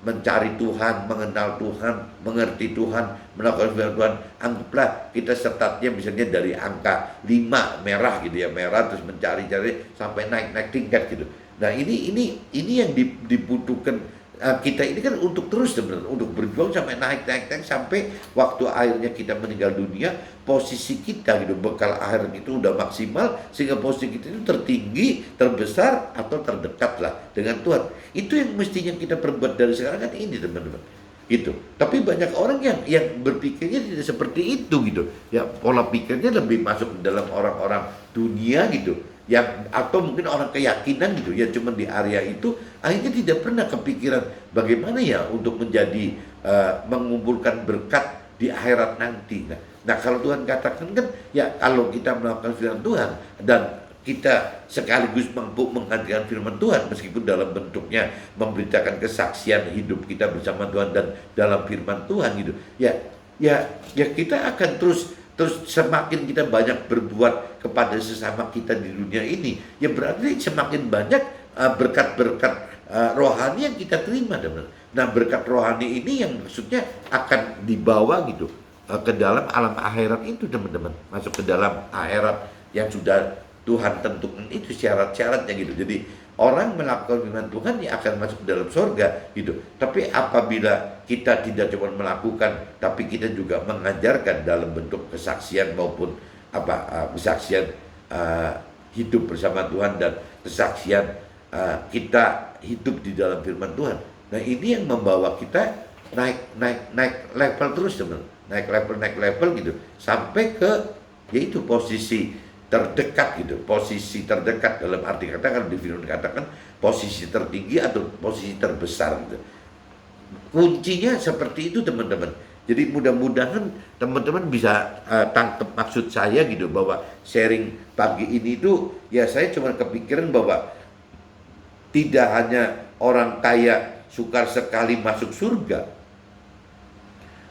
mencari Tuhan, mengenal Tuhan, mengerti Tuhan, melakukan firman Tuhan, anggaplah kita startnya misalnya dari angka 5 merah gitu ya, merah terus mencari-cari sampai naik tingkat gitu. Nah, ini yang dibutuhkan kita ini kan untuk terus sebenarnya untuk berjuang sampai naik sampai waktu akhirnya kita meninggal dunia, posisi kita gitu bekal akhir itu udah maksimal sehingga posisi kita itu tertinggi, terbesar atau terdekat lah dengan Tuhan. Itu yang mestinya kita perbuat dari sekarang kan ini, teman-teman. Gitu. Tapi banyak orang yang berpikirnya tidak seperti itu gitu. Ya pola pikirnya lebih masuk dalam orang-orang dunia gitu. Yang atau mungkin orang keyakinan gitu ya, cuma di area itu akhirnya tidak pernah kepikiran bagaimana ya untuk menjadi mengumpulkan berkat di akhirat nanti. Nah, kalau Tuhan katakan kan ya kalau kita melakukan firman Tuhan dan kita sekaligus mampu menghadirkan firman Tuhan meskipun dalam bentuknya memberitakan kesaksian hidup kita bersama Tuhan dan dalam firman Tuhan gitu. Ya kita akan terus semakin kita banyak berbuat kepada sesama kita di dunia ini, ya berarti semakin banyak berkat-berkat rohani yang kita terima, teman. Nah, berkat rohani ini yang maksudnya akan dibawa gitu ke dalam alam akhirat itu, teman-teman. Masuk ke dalam akhirat yang sudah Tuhan tentukan itu syarat-syaratnya gitu. Jadi orang melakukan firman Tuhan ya akan masuk ke dalam surga gitu. Tapi apabila kita tidak cuma melakukan, tapi kita juga mengajarkan dalam bentuk kesaksian maupun kesaksian hidup bersama Tuhan dan kesaksian kita hidup di dalam firman Tuhan. Nah, ini yang membawa kita naik level terus, teman. Naik level gitu sampai ke yaitu posisi terdekat gitu, posisi terdekat dalam arti kata kalau di firman katakan posisi tertinggi atau posisi terbesar gitu. Kuncinya seperti itu, teman-teman. Jadi mudah-mudahan teman-teman bisa tangkap maksud saya gitu, bahwa sharing pagi ini itu ya saya cuma kepikiran bahwa tidak hanya orang kaya sukar sekali masuk surga,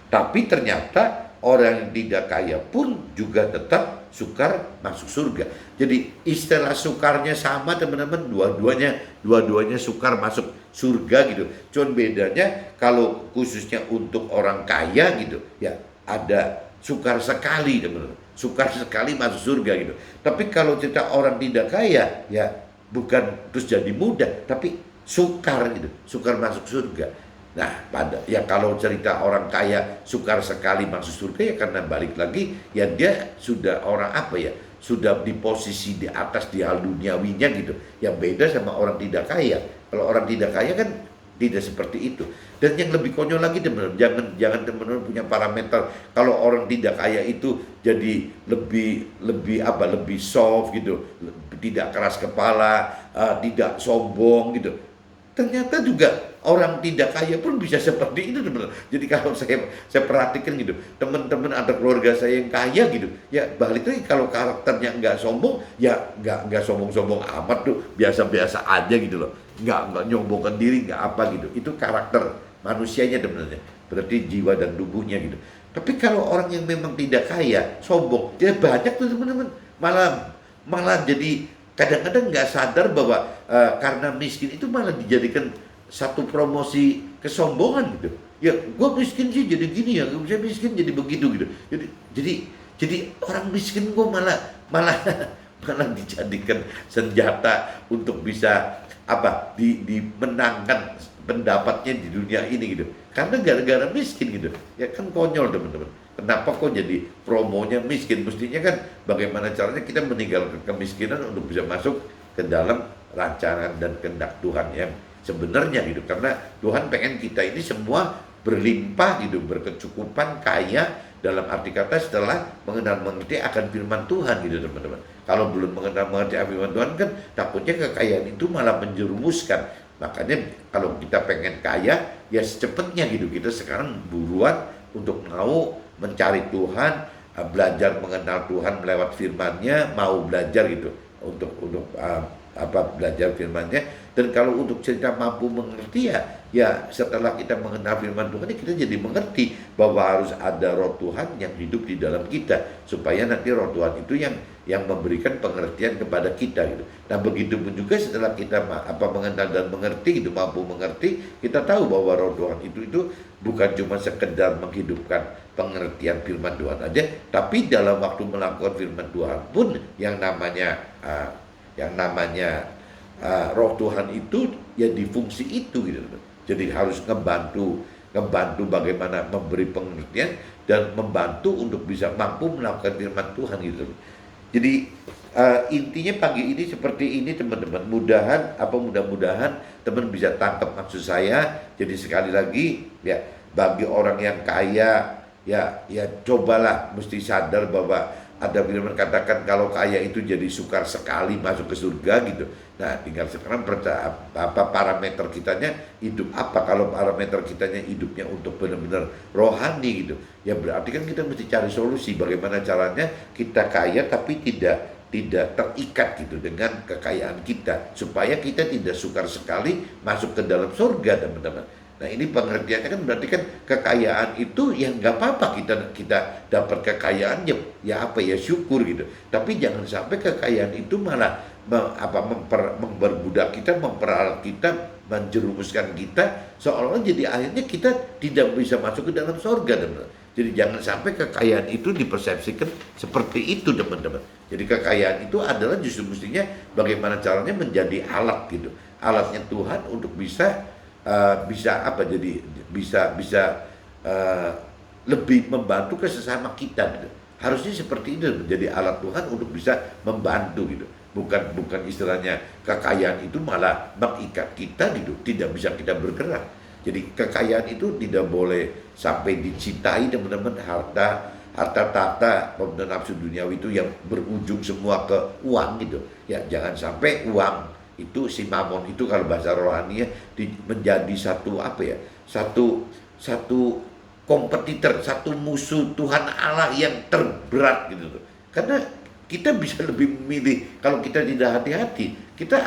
tapi ternyata orang yang tidak kaya pun juga tetap sukar masuk surga. Jadi istilah sukarnya sama, teman-teman, dua-duanya sukar masuk surga gitu. Cuman bedanya kalau khususnya untuk orang kaya gitu ya ada sukar sekali, teman-teman. Sukar sekali masuk surga gitu. Tapi kalau kita orang tidak kaya ya bukan terus jadi mudah, tapi sukar gitu, sukar masuk surga. Nah, kalau cerita orang kaya sukar sekali masuk surga ya karena balik lagi ya dia sudah orang sudah di posisi di atas di hal duniawinya gitu. Yang beda sama orang tidak kaya. Kalau orang tidak kaya kan tidak seperti itu. Dan yang lebih konyol lagi teman-teman, jangan teman-teman punya parameter kalau orang tidak kaya itu jadi lebih soft gitu, tidak keras kepala, tidak sombong gitu. Ternyata juga orang tidak kaya pun bisa seperti itu teman-teman. Jadi kalau saya perhatikan gitu, teman-teman ada keluarga saya yang kaya gitu, ya balik lagi kalau karakternya nggak sombong, ya nggak sombong-sombong amat tuh, biasa-biasa aja gitu loh, nggak nyombongkan diri, nggak apa gitu. Itu karakter manusianya teman-teman. Berarti jiwa dan tubuhnya gitu. Tapi kalau orang yang memang tidak kaya, sombong, dia banyak tuh teman-teman, malah jadi kadang-kadang nggak sadar bahwa karena miskin itu malah dijadikan satu promosi kesombongan gitu. Ya, gue miskin sih jadi gini ya, gue miskin jadi begitu gitu. Jadi orang miskin gue malah malah dijadikan senjata untuk bisa dimenangkan pendapatnya di dunia ini gitu. Karena gara-gara miskin gitu. Ya kan konyol teman-teman. Kenapa kok jadi promonya miskin? Mestinya kan bagaimana caranya kita meninggalkan kemiskinan untuk bisa masuk ke dalam rancangan dan kehendak Tuhan yang sebenarnya gitu. Karena Tuhan pengen kita ini semua berlimpah gitu, berkecukupan, kaya dalam arti kata setelah mengenal mengerti akan firman Tuhan gitu teman-teman. Kalau belum mengenal mengerti firman Tuhan kan takutnya kekayaan itu malah menjerumuskan. Makanya kalau kita pengen kaya ya secepatnya gitu, kita sekarang buruan untuk mau mencari Tuhan, belajar mengenal Tuhan lewat firman-Nya, mau belajar gitu untuk belajar firman-Nya. Dan kalau untuk cerita mampu mengerti ya setelah kita mengenal firman Tuhan kita jadi mengerti bahwa harus ada roh Tuhan yang hidup di dalam kita supaya nanti roh Tuhan itu yang memberikan pengertian kepada kita gitu. Nah begitu pun juga setelah kita mengenal dan mengerti itu mampu mengerti, kita tahu bahwa roh Tuhan itu bukan cuma sekedar menghidupkan pengertian firman Tuhan aja, tapi dalam waktu melakukan firman Tuhan pun yang namanya roh Tuhan itu ya di fungsi itu gitu. Jadi harus ngebantu bagaimana memberi pengertian dan membantu untuk bisa mampu melakukan firman Tuhan gitu. Jadi intinya pagi ini seperti ini teman-teman. Mudah-mudahan teman bisa tangkap maksud saya. Jadi sekali lagi ya bagi orang yang kaya ya cobalah mesti sadar bahwa ada firman katakan kalau kaya itu jadi sukar sekali masuk ke surga gitu. Nah tinggal sekarang parameter kitanya hidup apa. Kalau parameter kitanya hidupnya untuk benar-benar rohani gitu, ya berarti kan kita mesti cari solusi bagaimana caranya kita kaya tapi tidak terikat gitu dengan kekayaan kita, supaya kita tidak sukar sekali masuk ke dalam surga teman-teman. Nah ini pengertiannya kan berarti kan kekayaan itu ya nggak apa-apa kita dapat kekayaan ya syukur gitu. Tapi jangan sampai kekayaan itu malah memperbudak kita, memperalat kita, menjerumuskan kita seolah-olah jadi akhirnya kita tidak bisa masuk ke dalam surga teman-teman. Jadi jangan sampai kekayaan itu dipersepsikan seperti itu teman-teman. Jadi kekayaan itu adalah justru mestinya bagaimana caranya menjadi alat gitu, alatnya Tuhan untuk bisa lebih membantu ke sesama kita gitu. Harusnya seperti itu, menjadi alat Tuhan untuk bisa membantu gitu. Bukan istilahnya kekayaan itu malah mengikat kita gitu, tidak bisa kita bergerak. Jadi kekayaan itu tidak boleh sampai dicintai teman-teman, harta tahta dan nafsu duniawi itu yang berujung semua ke uang gitu. Ya jangan sampai uang itu si mamon itu kalau bahasa rohaninya menjadi satu kompetitor, satu musuh Tuhan Allah yang terberat gitu. Karena kita bisa lebih memilih, kalau kita tidak hati-hati, kita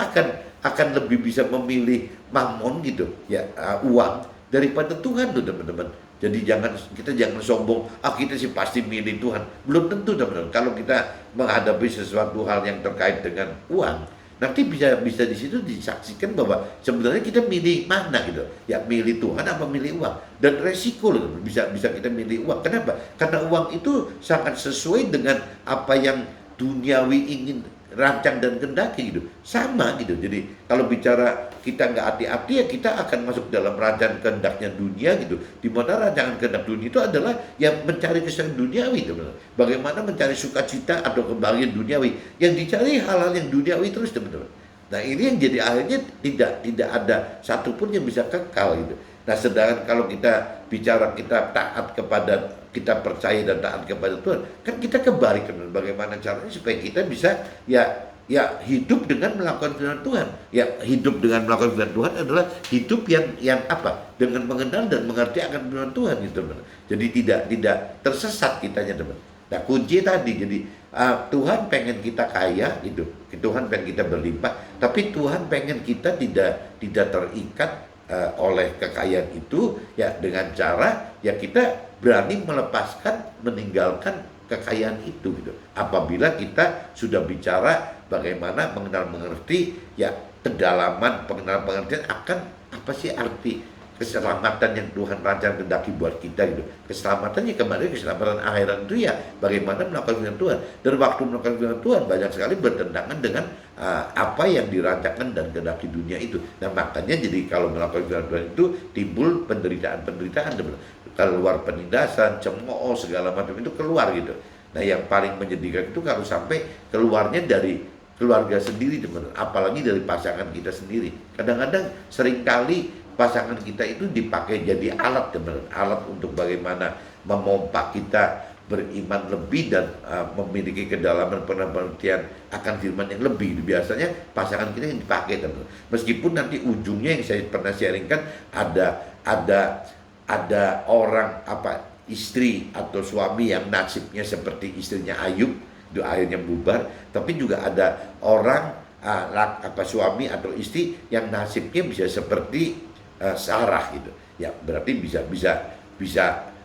akan lebih bisa memilih mamon gitu ya, uang daripada Tuhan tuh teman-teman. Jadi kita jangan sombong, kita sih pasti milih Tuhan. Belum tentu teman-teman. Kalau kita menghadapi sesuatu hal yang terkait dengan uang, nanti bisa di situ disaksikan bahwa sebenarnya kita milih mana gitu. Ya milih Tuhan apa milih uang. Dan resiko loh, bisa kita milih uang. Kenapa? Karena uang itu sangat sesuai dengan apa yang duniawi ingin rancang dan kehendaki gitu. Sama gitu. Jadi kalau bicara kita nggak hati-hati ya kita akan masuk dalam rancangan kehendaknya dunia gitu. Di mana rancangan kehendak dunia itu adalah yang mencari kesenangan duniawi teman-teman. Bagaimana mencari sukacita atau kebahagiaan duniawi. Yang dicari hal-hal yang duniawi terus teman-teman. Nah ini yang jadi akhirnya tidak ada satupun yang bisa kekal gitu. Nah sedangkan kalau kita bicara kita taat kepada, kita percaya dan taat kepada Tuhan, kan kita kebalik teman. Bagaimana caranya supaya kita bisa ya hidup dengan melakukan firman Tuhan. Ya hidup dengan melakukan firman Tuhan adalah hidup yang apa? Dengan mengenal dan mengerti akan firman Tuhan gitu teman. Jadi tidak tersesat kitanya teman. Nah kunci tadi jadi Tuhan pengen kita kaya gitu. Tuhan pengen kita berlimpah, tapi Tuhan pengen kita tidak terikat oleh kekayaan itu ya dengan cara ya kita berani melepaskan, meninggalkan kekayaan itu gitu. Apabila kita sudah bicara bagaimana mengenal mengerti ya kedalaman pengenalan pengertian akan apa sih arti keselamatan yang Tuhan rancang kendaki buat kita gitu. Keselamatannya kembali keselamatan akhirat itu ya bagaimana melakukan firman Tuhan. Dan waktu melakukan firman Tuhan banyak sekali bertentangan dengan apa yang dirancangkan dan kendaki dunia itu. Nah makanya jadi kalau melakukan firman Tuhan itu timbul penderitaan-penderitaan, keluar penindasan, cemooh, segala macam itu keluar gitu. Nah yang paling menyedihkan itu kalau sampai keluarnya dari keluarga sendiri teman, apalagi dari pasangan kita sendiri. Kadang-kadang seringkali pasangan kita itu dipakai jadi alat teman, alat untuk bagaimana memompa kita beriman lebih dan memiliki kedalaman pengertian akan firman yang lebih. Biasanya pasangan kita yang dipakai teman. Meskipun nanti ujungnya yang saya pernah sharingkan ada orang istri atau suami yang nasibnya seperti istrinya Ayub, itu akhirnya bubar, tapi juga ada orang suami atau istri yang nasibnya bisa seperti Sarah gitu. Ya berarti bisa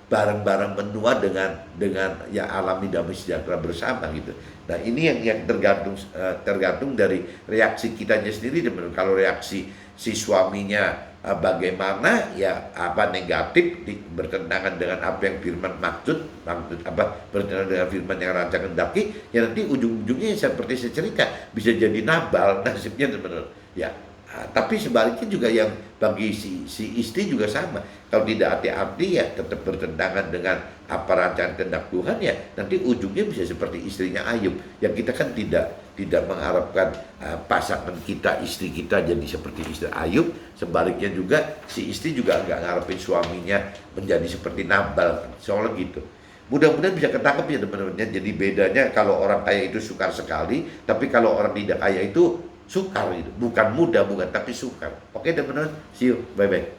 bareng-bareng menua dengan ya alami damai sejahtera bersama gitu. Nah ini yang tergantung dari reaksi kitanya sendiri teman. Kalau reaksi si suaminya bagaimana ya negatif bertentangan dengan apa yang firman maksud bertentangan dengan firman yang rancang kendaki ya nanti ujung-ujungnya seperti saya cerita bisa jadi Nabal nasibnya teman ya. Tapi sebaliknya juga yang bagi si istri juga sama. Kalau tidak hati-hati ya tetap bertentangan dengan apa rancangan kehendak Tuhan ya nanti ujungnya bisa seperti istrinya Ayub. Yang kita kan tidak mengharapkan pasangan kita, istri kita jadi seperti istri Ayub. Sebaliknya juga si istri juga nggak ngarepin suaminya menjadi seperti Nabal. Soalnya gitu. Mudah-mudahan bisa ketangkep ya teman-teman. Jadi bedanya kalau orang kaya itu sukar sekali, tapi kalau orang tidak kaya itu sukar itu, bukan mudah, bukan, tapi sukar. Oke teman-teman, see you, bye-bye.